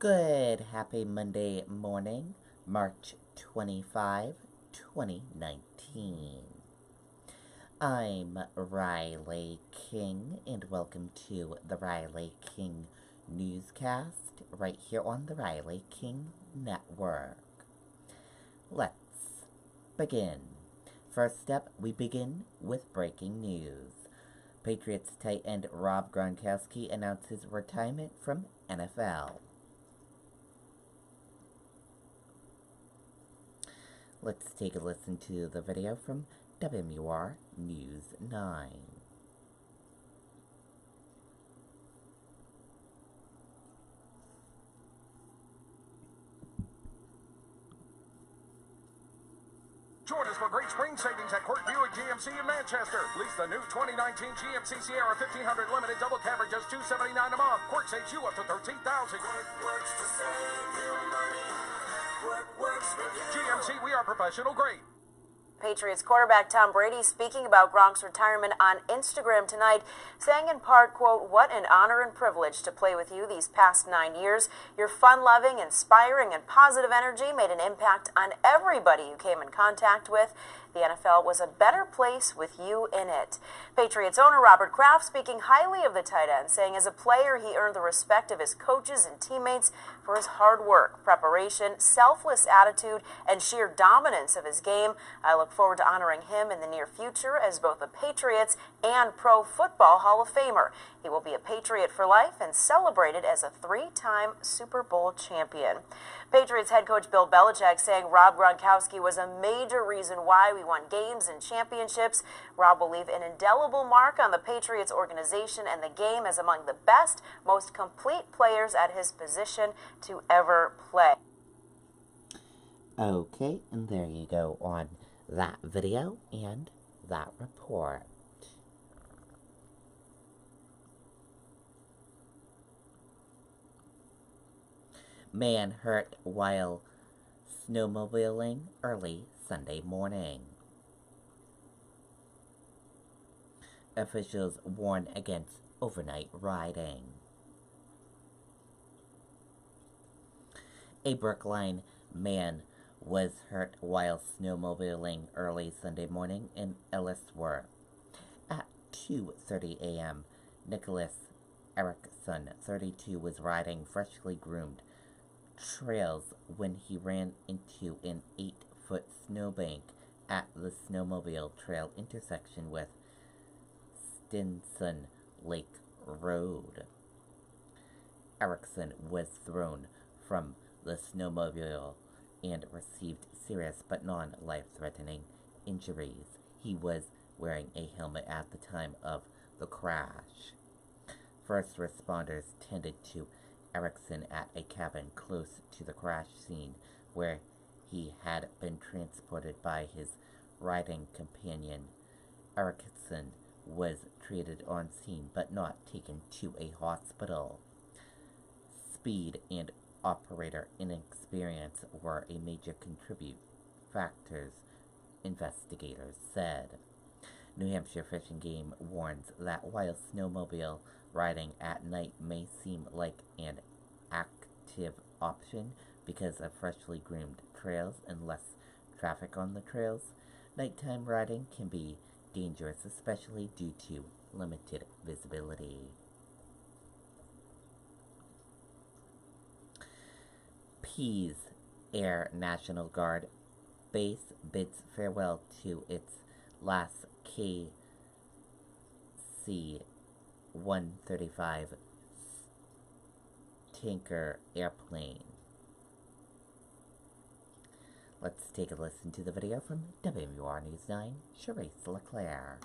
Good, happy Monday morning, March 25, 2019. I'm Riley King, and welcome to the Riley King Newscast, right here on the Riley King Network. Let's begin. First up, we begin with breaking news. Patriots tight end Rob Gronkowski announces retirement from NFL. Let's take a listen to the video from WMUR News 9. Join us for great spring savings at Court Buick GMC in Manchester. Lease the new 2019 GMC Sierra 1500 Limited double cab for just $279 a month. Court saves you up to $13,000. Court works to save you money. Court works with you. GMC, we are professional grade. Patriots quarterback Tom Brady speaking about Gronk's retirement on Instagram tonight, saying in part, quote, "What an honor and privilege to play with you these past 9 years. Your fun-loving, inspiring, and positive energy made an impact on everybody you came in contact with. The NFL was a better place with you in it." Patriots owner Robert Kraft speaking highly of the tight end, saying as a player he earned the respect of his coaches and teammates for his hard work, preparation, selfless attitude, and sheer dominance of his game. I look forward to honoring him in the near future as both a Patriots and Pro Football Hall of Famer. He will be a Patriot for life and celebrated as a three-time Super Bowl champion. Patriots head coach Bill Belichick saying Rob Gronkowski was a major reason why we won games and championships. Rob will leave an indelible mark on the Patriots organization and the game as among the best, most complete players at his position to ever play. Okay, and there you go on that video and that report. Man hurt while snowmobiling early Sunday morning. Officials warn against overnight riding. A Brookline man was hurt while snowmobiling early Sunday morning in Ellisworth. At 2:30 a.m., Nicholas Erickson, 32, was riding freshly groomed trails when he ran into an 8-foot snowbank at the snowmobile trail intersection with Stinson Lake Road. Erickson was thrown from the snowmobile and received serious but non-life-threatening injuries. He was wearing a helmet at the time of the crash. First responders tended to Erickson at a cabin close to the crash scene, where he had been transported by his riding companion. Erickson was treated on scene but not taken to a hospital. Speed and operator inexperience were a major factors, investigators said. New Hampshire Fish and Game warns that while snowmobile riding at night may seem like an active option because of freshly groomed trails and less traffic on the trails, nighttime riding can be dangerous, especially due to limited visibility. Pease Air National Guard base bids farewell to its last KC-135 tanker airplane. Let's take a listen to the video from WMUR News 9, Charisse LeClaire.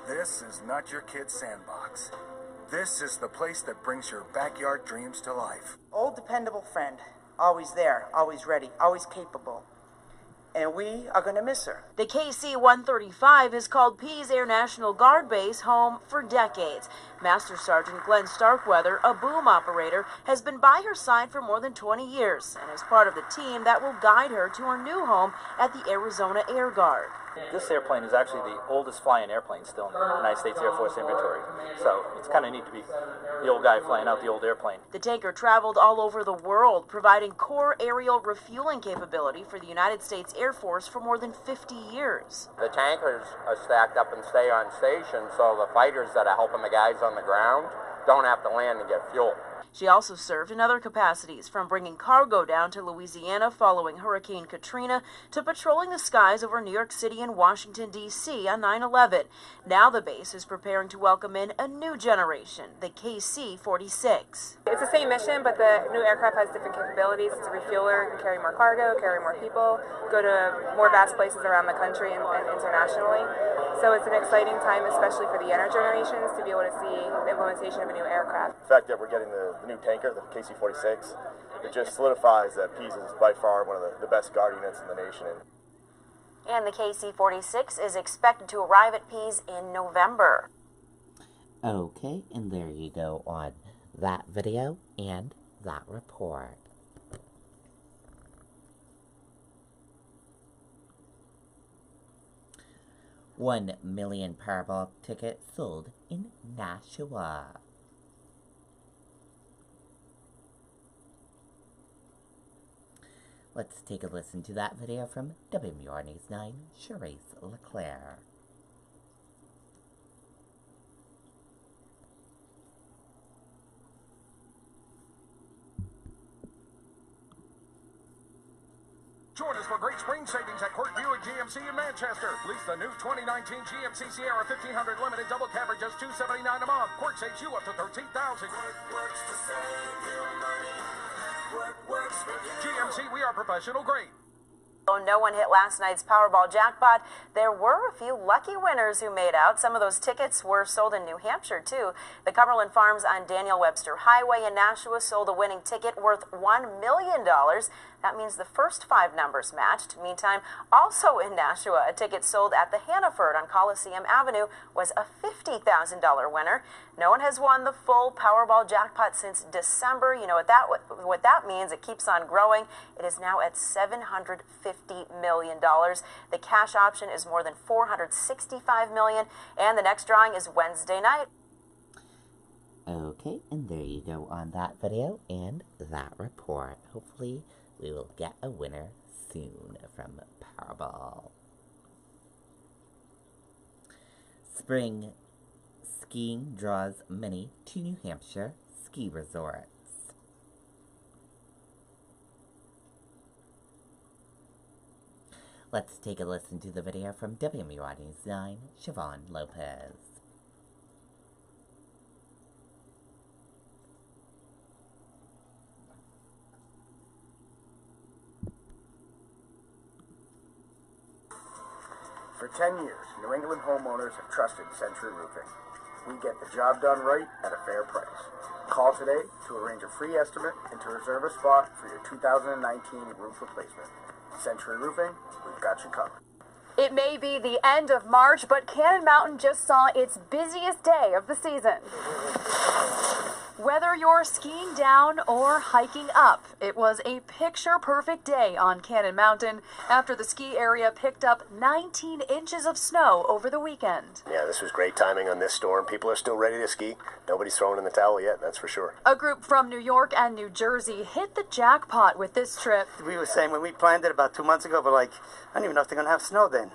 This is not your kid's sandbox. This is the place that brings your backyard dreams to life. Old dependable friend. Always there, always ready, always capable. And we are going to miss her. The KC-135 has called Pease Air National Guard Base home for decades. Master Sergeant Glenn Starkweather, a boom operator, has been by her side for more than 20 years and is part of the team that will guide her to her new home at the Arizona Air Guard. This airplane is actually the oldest flying airplane still in the United States Air Force inventory. So it's kind of neat to be the old guy flying out the old airplane. The tanker traveled all over the world, providing core aerial refueling capability for the United States Air Force for more than 50 years. The tankers are stacked up and stay on station, so the fighters that are helping the guys on the ground don't have to land and get fuel. She also served in other capacities, from bringing cargo down to Louisiana following Hurricane Katrina to patrolling the skies over New York City and Washington, D.C. on 9/11. Now the base is preparing to welcome in a new generation, the KC-46. It's the same mission, but the new aircraft has different capabilities. It's a refueler, can carry more cargo, carry more people, go to more vast places around the country and internationally. So it's an exciting time, especially for the younger generations, to be able to see the implementation of a new aircraft. The fact that we're getting the new tanker, the KC-46, it just solidifies that Pease is by far one of the best guard units in the nation. And the KC-46 is expected to arrive at Pease in November. Okay, and there you go on that video and that report. $1 million Powerball tickets sold in Nashua. Let's take a listen to that video from WMUR News 9, Charisse LeClaire. Join us for great spring savings at Court Buick GMC in Manchester. Lease the new 2019 GMC Sierra 1500 Limited Double Cab for just $279 a month. Court saves you up to $13,000. Works to save you money. Works with you. GMC, we are professional grade. Though no one hit last night's Powerball jackpot, there were a few lucky winners who made out. Some of those tickets were sold in New Hampshire, too. The Cumberland Farms on Daniel Webster Highway in Nashua sold a winning ticket worth $1 million. That means the first 5 numbers matched. Meantime, also in Nashua, a ticket sold at the Hannaford on Coliseum Avenue was a $50,000 winner. No one has won the full Powerball jackpot since December. You know what that means. It keeps on growing. It is now at $750 million. The cash option is more than $465 million, and the next drawing is Wednesday night. Okay, and there you go on that video and that report. Hopefully, we will get a winner soon from Powerball. Spring skiing draws many to New Hampshire ski resorts. Let's take a listen to the video from WMUR News 9, Siobhan Lopez. For 10 years, New England homeowners have trusted Century Roofing. We get the job done right at a fair price. Call today to arrange a free estimate and to reserve a spot for your 2019 roof replacement. Century Roofing, we've got you covered. It may be the end of March, but Cannon Mountain just saw its busiest day of the season. Whether you're skiing down or hiking up, it was a picture-perfect day on Cannon Mountain after the ski area picked up 19 inches of snow over the weekend. Yeah, this was great timing on this storm. People are still ready to ski. Nobody's thrown in the towel yet, that's for sure. A group from New York and New Jersey hit the jackpot with this trip. We were saying when we planned it about 2 months ago, we're like, I don't even know if they're going to have snow then.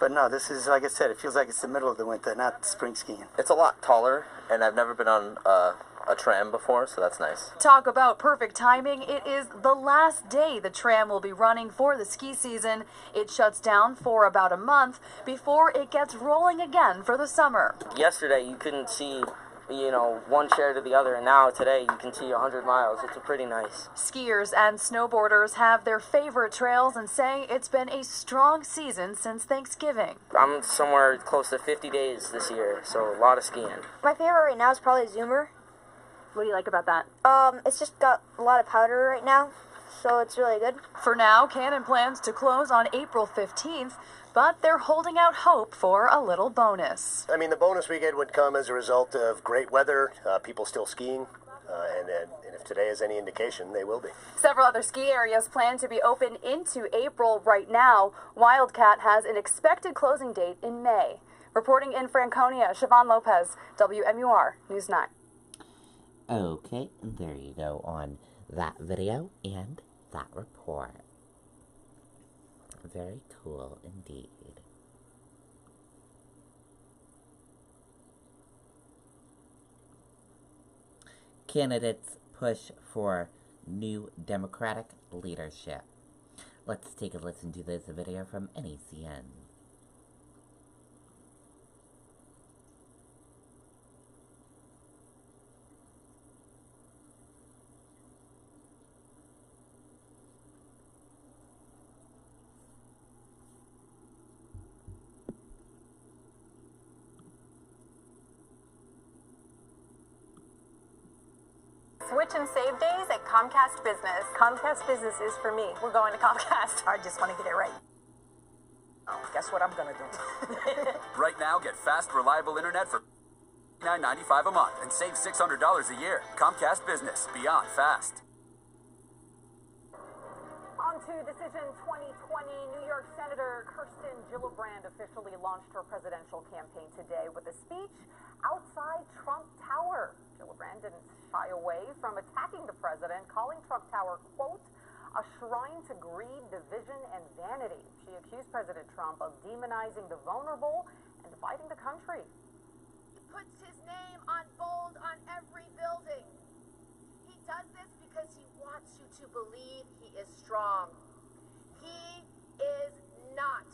But no, this is, like I said, it feels like it's the middle of the winter, not spring skiing. It's a lot taller, and I've never been on a tram before, so that's nice. Talk about perfect timing. It is the last day the tram will be running for the ski season. It shuts down for about a month before it gets rolling again for the summer. Yesterday you couldn't see, one chair to the other, and now today you can see 100 miles. It's pretty nice. Skiers and snowboarders have their favorite trails and say it's been a strong season since Thanksgiving. I'm somewhere close to 50 days this year, so a lot of skiing. My favorite right now is probably Zoomer. What do you like about that? It's just got a lot of powder right now, so it's really good. For now, Cannon plans to close on April 15th, but they're holding out hope for a little bonus. I mean, the bonus weekend would come as a result of great weather, people still skiing, and if today is any indication, they will be. Several other ski areas plan to be open into April right now. Wildcat has an expected closing date in May. Reporting in Franconia, Siobhan Lopez, WMUR News 9. Okay, there you go on that video and that report. Very cool indeed. Candidates push for new Democratic leadership. Let's take a listen to this video from NECN. Switch and save days at Comcast Business. Comcast Business is for me. We're going to Comcast. I just want to get it right. Oh, guess what I'm going to do? Right now, get fast, reliable internet for $9.95 a month and save $600 a year. Comcast Business. Beyond fast. On to Decision 2020, New York Senator Kirsten Gillibrand officially launched her presidential campaign today with a speech outside Trump Tower. Gillibrand didn't shy away from attacking the president, calling Trump Tower, quote, a shrine to greed, division, and vanity. She accused President Trump of demonizing the vulnerable and dividing the country. He puts his name on bold on every building. He does this because he wants you to believe he is strong. He is not.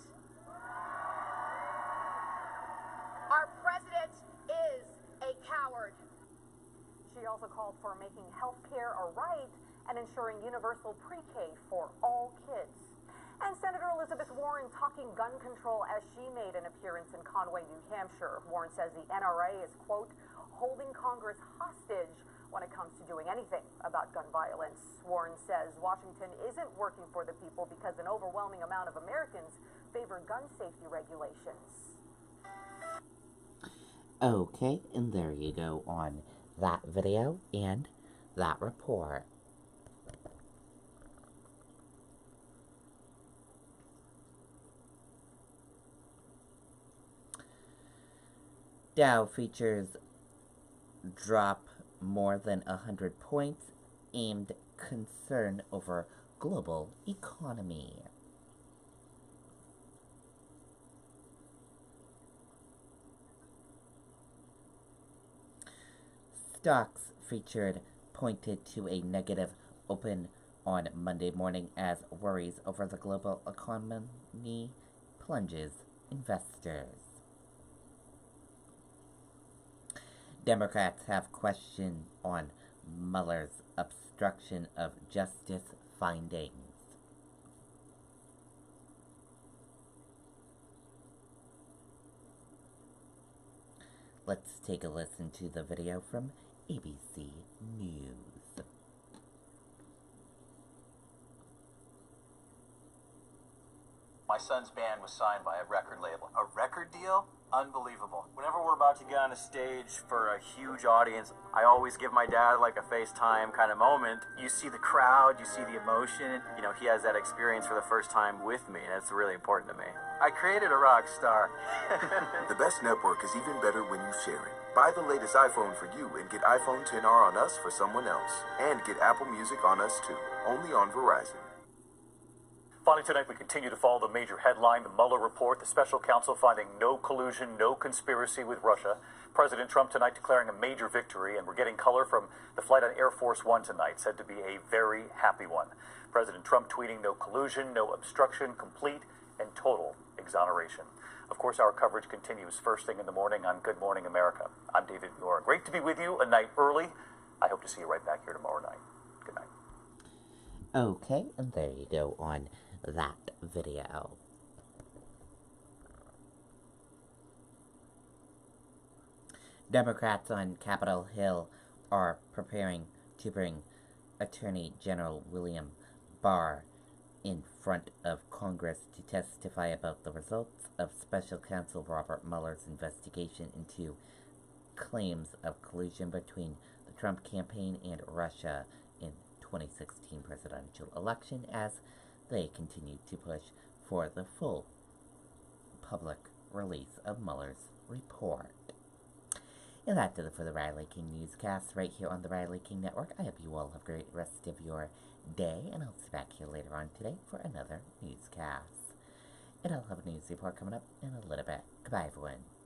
Our president is a coward. She also called for making health care a right and ensuring universal pre-K for all kids. And Senator Elizabeth Warren talking gun control as she made an appearance in Conway, New Hampshire. Warren says the NRA is, quote, holding Congress hostage when it comes to doing anything about gun violence. Warren says Washington isn't working for the people because an overwhelming amount of Americans favor gun safety regulations. Okay, and there you go on that video and that report. Dow features drop more than 100 points, aimed concern over global economy. Stocks featured pointed to a negative open on Monday morning as worries over the global economy plunges investors. Democrats have questioned on Mueller's obstruction of justice findings. Let's take a listen to the video from ABC News. My son's band was signed by a record label. A record deal? Unbelievable. Whenever we're about to get on a stage for a huge audience, I always give my dad like a FaceTime kind of moment. You see the crowd, you see the emotion. You know, he has that experience for the first time with me, and it's really important to me. I created a rock star. The best network is even better when you share it. Buy the latest iPhone for you and get iPhone XR on us for someone else. And get Apple Music on us too. Only on Verizon. Finally tonight, we continue to follow the major headline, the Mueller report, the special counsel finding no collusion, no conspiracy with Russia. President Trump tonight declaring a major victory, and we're getting color from the flight on Air Force One tonight, said to be a very happy one. President Trump tweeting no collusion, no obstruction, complete and total exoneration. Of course, our coverage continues first thing in the morning on Good Morning America. I'm David Muir. Great to be with you a night early. I hope to see you right back here tomorrow night. Good night. Okay, and there you go on that video. Democrats on Capitol Hill are preparing to bring Attorney General William Barr in front of Congress to testify about the results of Special Counsel Robert Mueller's investigation into claims of collusion between the Trump campaign and Russia in 2016 presidential election, as they continue to push for the full public release of Mueller's report. And that does it for the Riley King Newscast right here on the Riley King Network. I hope you all have a great rest of your day, and I'll see you back here later on today for another newscast. And I'll have a news report coming up in a little bit. Goodbye, everyone.